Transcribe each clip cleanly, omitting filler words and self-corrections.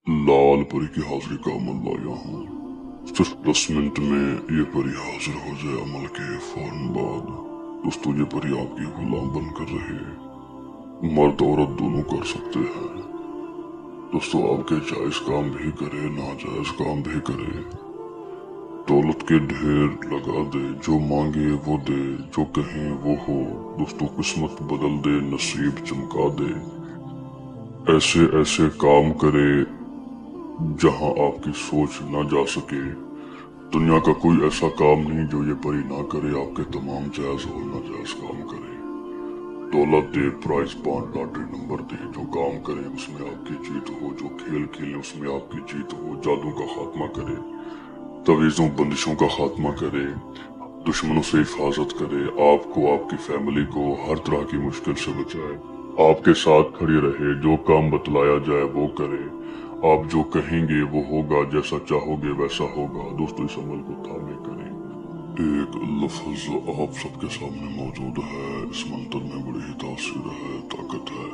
लाल परी की हाजिरी का अमल लाया हूँ। सिर्फ 10 मिनट में ये परी हाजिर हो जाए अमल के फौरन बाद। दोस्तों ये परी आपकी गुलाम बनकर रहे। मर्द औरत दोनों कर सकते हैं। दोस्तों आपके जायज काम भी करे, नाजायज काम भी करे। दौलत के ढेर लगा दे, जो मांगे वो दे, जो कहें वो हो। दोस्तों किस्मत बदल दे, नसीब चमका दे। ऐसे ऐसे काम करे जहां आपकी सोच ना जा सके। दुनिया का कोई ऐसा काम नहीं जो ये परी ना करे। आपके तमाम जायज और नाजायज काम करे। दौलत दे, प्राइज बॉन्ड, लॉटरी नंबर दे, जो काम करे उसमें आपकी जीत हो। जो खेल खेले उसमें आपकी जीत हो। जादू का खात्मा करे, तवीज़ों बंदिशों का खात्मा करे, दुश्मनों से हिफाजत करे, आपको आपकी फैमिली को हर तरह की मुश्किल से बचाए, आपके साथ खड़ी रहे। जो काम बतलाया जाए वो करे। आप जो कहेंगे वो होगा, जैसा चाहोगे वैसा होगा। दोस्तों इस अमल को थामे करें। एक लफ्ज आप सबके सामने मौजूद है। इस मंत्र में बड़ी ही तासीर है, ताकत है।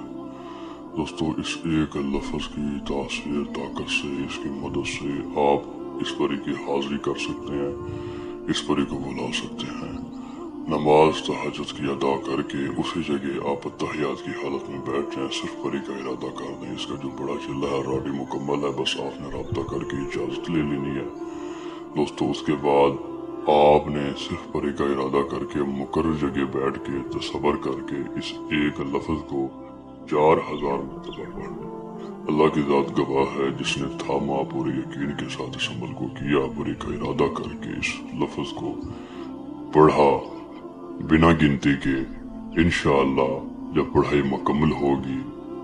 दोस्तों इस एक लफ्ज की तासीर, ताकत से, इसकी मदद से आप इस परी की हाजिरी कर सकते हैं, इस परी को बुला सकते हैं। नमाज तहज्जुद की अदा करके उसी जगह आप तहियात की हालत में बैठ जाएं। सिर्फ परी का इरादा कर दें। इसका जो बड़ा चिल्ला है राडी मुकम्मल है। बस आपने रब्ता करके इजाजत ले लेनी है। दोस्तों उसके बाद आपने सिर्फ परी का इरादा करके मुकर्रर जगह बैठ के तसब्बुर करके इस एक लफ्ज को 4000 मरतबा पढ़ना। अल्लाह की जात गवाह है, जिसने थामा पूरे यकीन के साथ इस अमल को किया, परी का इरादा करके इस लफ्ज को पढ़ा बिना गिनती के, इंशाअल्लाह जब पढ़ाई मुकम्मल होगी,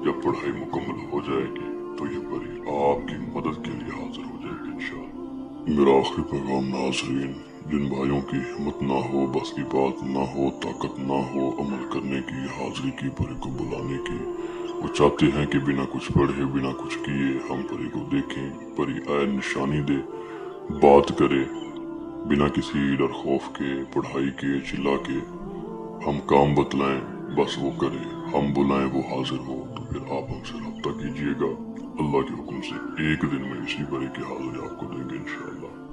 जब पढ़ाई मुकम्मल हो जाएगी तो ये परी आपकी मदद के लिए हाजिर हो जाएगी इंशाअल्लाह। मेरा आखिरी पैगाम नाज़रीन, जिन भाइयों की हिम्मत ना हो, बस की बात ना हो, ताकत ना हो अमल करने की, हाजिरी की, परी को बुलाने की, वो चाहते हैं कि बिना कुछ पढ़े, बिना कुछ किए हम परी को देखें, परी आए निशानी दे, बात करे, बिना किसी डर खौफ के, पढ़ाई के, चिल्ला के। हम काम बतलाएं बस वो करे, हम बुलाएं वो हाजिर हो। तो फिर आप हमसे रब्ता कीजिएगा। अल्लाह के हुक्म से एक दिन में इसी परी की हाजिरी आपको देंगे इंशाअल्लाह।